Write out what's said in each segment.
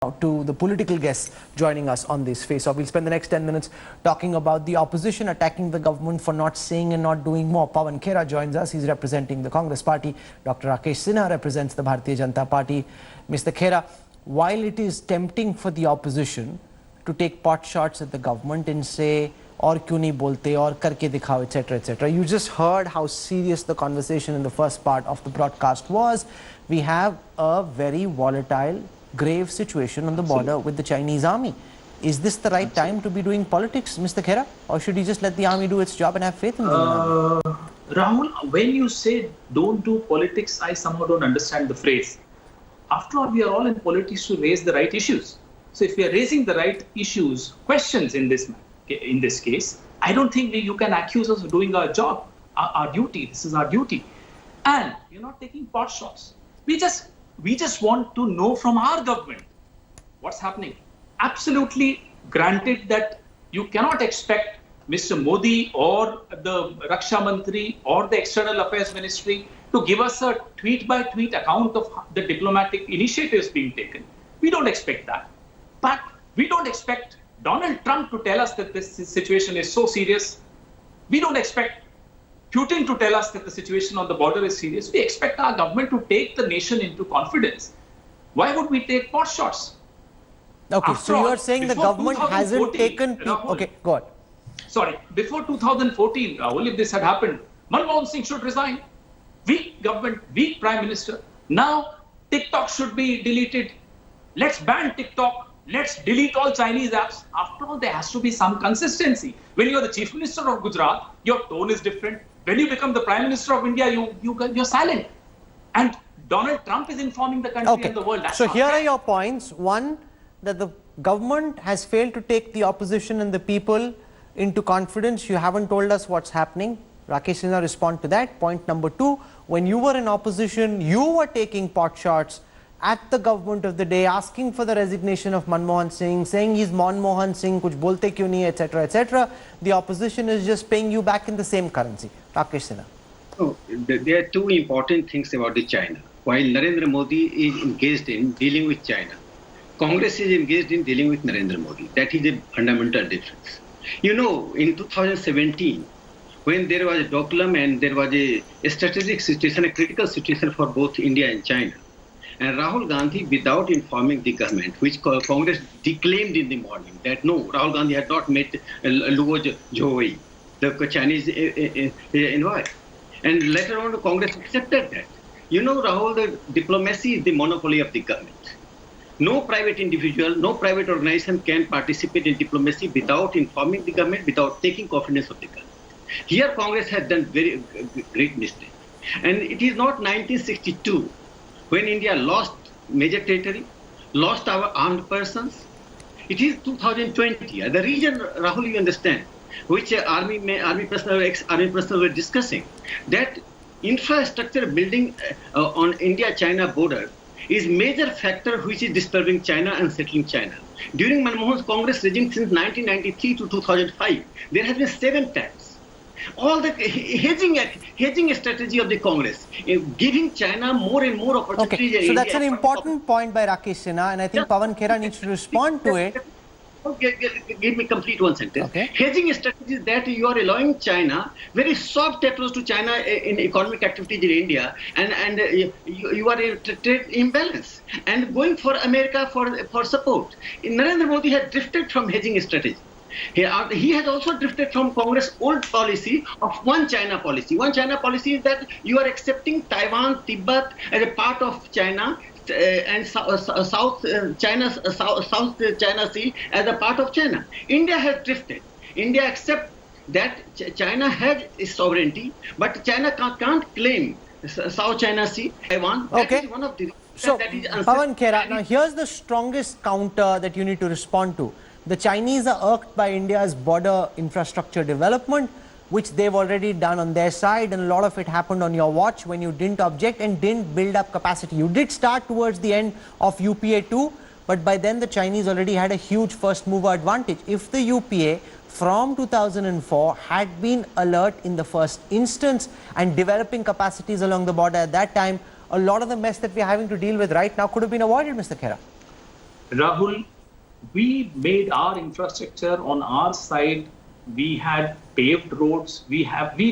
to the political guests joining us on this Face-Off. We'll spend the next 10 minutes talking about the opposition attacking the government for not saying and not doing more. Pawan Khera joins us. He's representing the Congress party. Dr. Rakesh Sinha represents the Bharatiya Janata Party. Mr. Khera, while it is tempting for the opposition to take pot shots at the government and say, "Aur kyun nahi bolte, aur karke dikhao," etc., etc. You just heard how serious the conversation in the first part of the broadcast was. We have a very volatile, grave situation on the border with the Chinese army. Is this the right time to be doing politics, Mr. Khera? Or should he just let the army do its job and have faith in the army? Rahul, when you say don't do politics, I somehow don't understand the phrase. After all, we are all in politics to raise the right issues. So if we are raising the right issues, questions in this case, I don't think you can accuse us of doing our job, our duty. This is our duty. And you're not taking pot shots. We just want to know from our government what's happening. Absolutely granted that you cannot expect Mr. Modi or the Raksha Mantri or the External Affairs Ministry to give us a tweet-by-tweet account of the diplomatic initiatives being taken. We don't expect that. But we don't expect Donald Trump to tell us that this situation is so serious. We don't expect Putin to tell us that the situation on the border is serious. We expect our government to take the nation into confidence. Why would we take pot shots? Okay, so you are saying the government hasn't taken... Rahul, okay, go on. Sorry, before 2014, Rahul, if this had happened, Manmohan Singh should resign. Weak government, weak prime minister. Now, TikTok should be deleted. Let's ban TikTok. Let's delete all Chinese apps. After all, there has to be some consistency. When you're the chief minister of Gujarat, your tone is different. When you become the Prime Minister of India, you're silent. And Donald Trump is informing the country and the world. So here are your points. One, that the government has failed to take the opposition and the people into confidence. You haven't told us what's happening. Rakesh Sinha respond to that. Point number two, when you were in opposition, you were taking pot shots at the government of the day, asking for the resignation of Manmohan Singh, saying he's Manmohan Singh, kuch bolte kyun nahi, etc., etc. The opposition is just paying you back in the same currency. Rakesh Sinha. Oh, there are two important things about the China. While Narendra Modi is engaged in dealing with China, Congress is engaged in dealing with Narendra Modi. That is a fundamental difference. You know, in 2017, when there was a Doklam and there was a strategic situation, a critical situation for both India and China, and Rahul Gandhi, without informing the government, which Congress declaimed in the morning, that no, Rahul Gandhi had not met Luo Zhou, the Chinese envoy. And later on, Congress accepted that. You know, Rahul, the diplomacy is the monopoly of the government. No private individual, no private organization can participate in diplomacy without informing the government, without taking confidence of the government. Here, Congress has done very great mistake. And it is not 1962, when India lost major territory, lost our armed persons. It is 2020. The reason, Rahul, you understand, which army personnel, ex-army personnel were discussing, that infrastructure building on India-China border is major factor which is disturbing China and settling China. During Manmohan's Congress regime since 1993 to 2005, there has been 7 times. All the hedging strategy of the Congress, giving China more and more opportunities. Okay, so that's an important point by Rakesh Sinha, and I think Pawan Khera needs to respond to it. Give me complete one sentence. Okay. Hedging strategy is that you are allowing China, very soft approach to China in economic activities in India, and you are in trade imbalance, and going for America for support. Narendra Modi has drifted from hedging strategy. He has also drifted from Congress' old policy of one China policy. One China policy is that you are accepting Taiwan, Tibet as a part of China, and South China Sea as a part of China. India has drifted. India accepts that China has sovereignty, but China can't claim South China Sea, Taiwan. Okay. That is one of the so, Pawan Khera, now here's the strongest counter that you need to respond to. The Chinese are irked by India's border infrastructure development, which they've already done on their side, and a lot of it happened on your watch when you didn't object and didn't build up capacity. You did start towards the end of UPA 2, but by then the Chinese already had a huge first mover advantage. If the UPA from 2004 had been alert in the first instance and developing capacities along the border at that time, a lot of the mess that we're having to deal with right now could have been avoided, Mr. Khera. Rahul, we made our infrastructure on our side. We had paved roads. We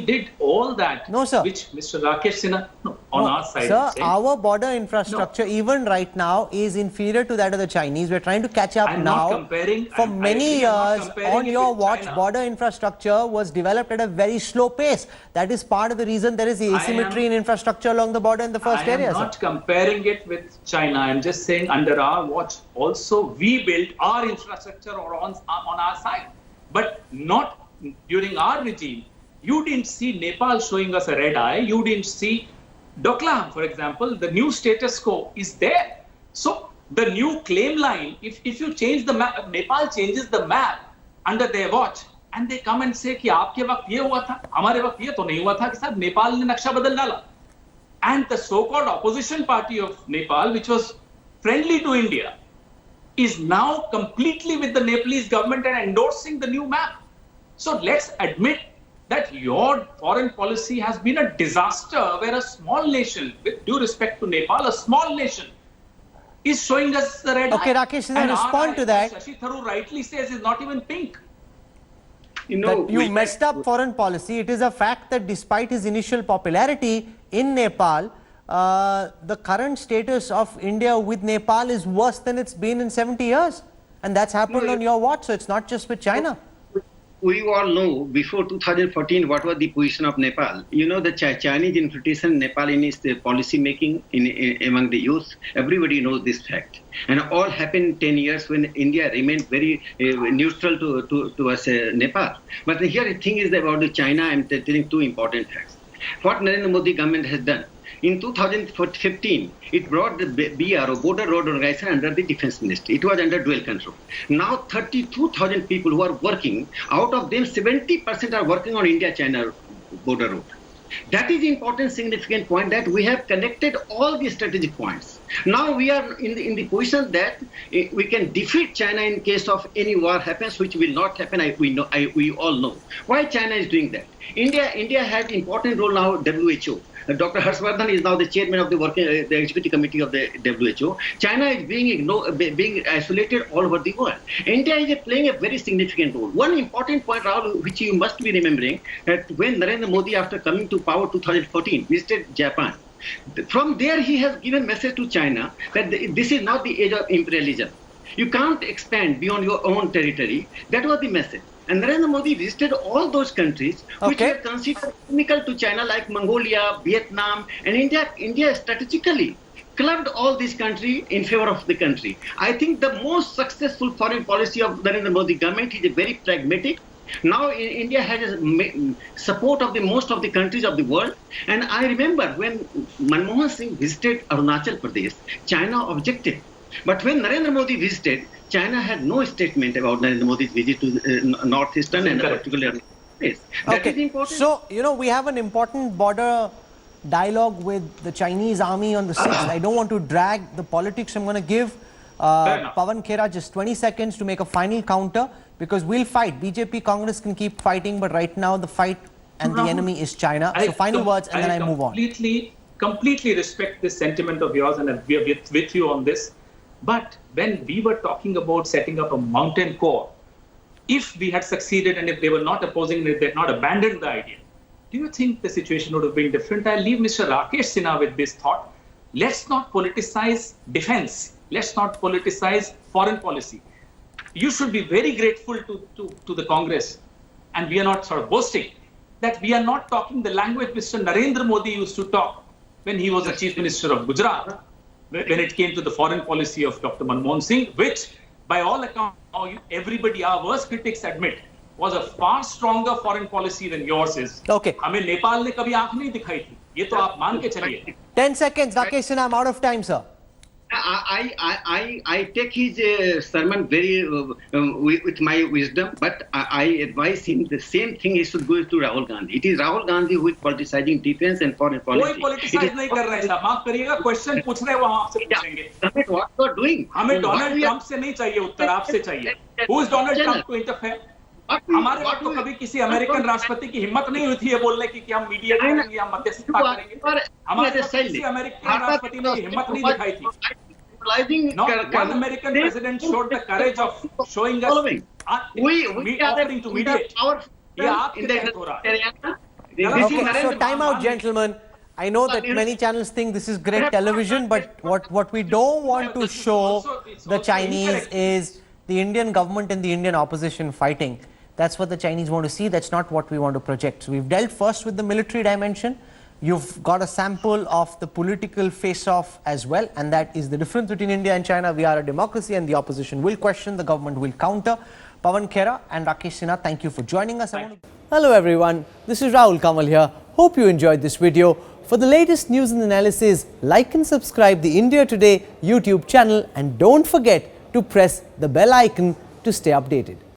did all that. No, sir. Which Mr. Rakesh Sinha, on our side. Sir, our border infrastructure, even right now, is inferior to that of the Chinese. We're trying to catch up now. For many years, on your watch, border infrastructure was developed at a very slow pace. That is part of the reason there is asymmetry in infrastructure along the border in the first area. I am not comparing it with China. I'm just saying under our watch, also we built our infrastructure on our side. But not during our regime. You didn't see Nepal showing us a red eye. You didn't see Doklam, for example. The new status quo is there. So the new claim line, if you change the map, Nepal changes the map under their watch, and they come and say कि आपके वक्त ये हुआ था, हमारे वक्त ये तो नहीं हुआ था कि साहब नेपाल ने नक्शा बदल डाला. And the so-called opposition party of Nepal, which was friendly to India, is now completely with the Nepalese government and endorsing the new map. So let's admit that your foreign policy has been a disaster, where a small nation, with due respect to Nepal, a small nation, is showing us the red eye. Okay, Rakesh, respond to that. Shashi Tharoor rightly says is not even pink. You messed up foreign policy. It is a fact that despite his initial popularity in Nepal, the current status of India with Nepal is worse than it's been in 70 years. And that's happened on your watch, so it's not just with China. We all know before 2014 what was the position of Nepal. You know, the Chinese infiltration in Nepal in its policy making among the youth. Everybody knows this fact. And all happened 10 years when India remained very neutral to us, Nepal. But here the thing is about the China. I'm telling two important facts. What Narendra Modi government has done. In 2015, it brought the BRO, Border Road Organization, under the Defense Ministry. It was under dual control. Now 32,000 people who are working, out of them 70% are working on India-China border road. That is the important, significant point, that we have connected all the strategic points. Now we are in the position that we can defeat China in case of any war happens, which will not happen. We all know. Why China is doing that? India has important role now, WHO. Dr. Harshvardhan is now the chairman of the executive committee of the WHO. China is being isolated all over the world. India is playing a very significant role. One important point, Rahul, which you must be remembering, that when Narendra Modi, after coming to power 2014, visited Japan, from there he has given message to China that this is not the age of imperialism. You can't expand beyond your own territory. That was the message. And Narendra Modi visited all those countries which were considered inimical to China, like Mongolia, Vietnam, and India strategically clubbed all these countries in favor of the country. I think the most successful foreign policy of Narendra Modi government is very pragmatic. Now India has support of the most of the countries of the world. And I remember when Manmohan Singh visited Arunachal Pradesh, China objected. But when Narendra Modi visited, China had no statement about Narendra Modi's visit to northeastern and particularly place. That is important. So, we have an important border dialogue with the Chinese army on the 6th. I don't want to drag the politics. I'm going to give Pawan Khera just 20 seconds to make a final counter, because we'll fight. BJP, Congress can keep fighting, but right now the fight and the enemy is China. So final words and then I move on. Completely respect this sentiment of yours, and we are with you on this. But when we were talking about setting up a mountain core, if we had succeeded and if they were not opposing it, they had not abandoned the idea, do you think the situation would have been different? I'll leave Mr. Rakesh Sinha with this thought. Let's not politicize defense. Let's not politicize foreign policy. You should be very grateful to the Congress, and we are not sort of boasting, that we are not talking the language Mr. Narendra Modi used to talk when he was the Chief Minister of Gujarat, when it came to the foreign policy of Dr. Manmohan Singh, which by all accounts, everybody, our worst critics admit, was a far stronger foreign policy than yours is. Okay. हमें नेपाल ने कभी आंख नहीं दिखाई थी. ये तो आप मान के चलिए. 10 seconds, Rakesh Sinha, I'm out of time, sir. I take his sermon very with my wisdom, but I advise him the same thing he should go to Rahul Gandhi. It is Rahul Gandhi who is politicizing defense and foreign policy. कोई politicize नहीं कर रहा है साहब. माफ करिएगा, question पूछ रहे हैं वो हम आपसे पूछेंगे. What you are doing? हमें डोनाल्ड ट्रंप से नहीं चाहिए उत्तर, आपसे चाहिए. Who is Donald Trump to interfere? हमारे वक्त तो कभी किसी अमेरिकन राष्ट्रपति की हिम्मत नहीं हुई थी ये बोलने की कि हम मीडिया करेंगे, हम मध्यस्थता करेंगे. हमारे वक्त किसी अमेरिकन राष्ट्रपति ने हिम्मत नहीं दिखाई थी. neutralizing. Not one American president showed the courage of showing us, following. We offering to mediate. In the area. Okay, so time out, gentlemen. I know that many channels think this is great television, but what we don't want to show the Chinese is the Indian government and the Indian opposition fighting. That's what the Chinese want to see. That's not what we want to project. So we've dealt first with the military dimension. You've got a sample of the political face-off as well, and that is the difference between India and China. We are a democracy and the opposition will question, the government will counter. Pawan Khera and Rakesh Sinha, thank you for joining us. Hello everyone, this is Rahul Kanwal here. Hope you enjoyed this video. For the latest news and analysis, like and subscribe the India Today YouTube channel and don't forget to press the bell icon to stay updated.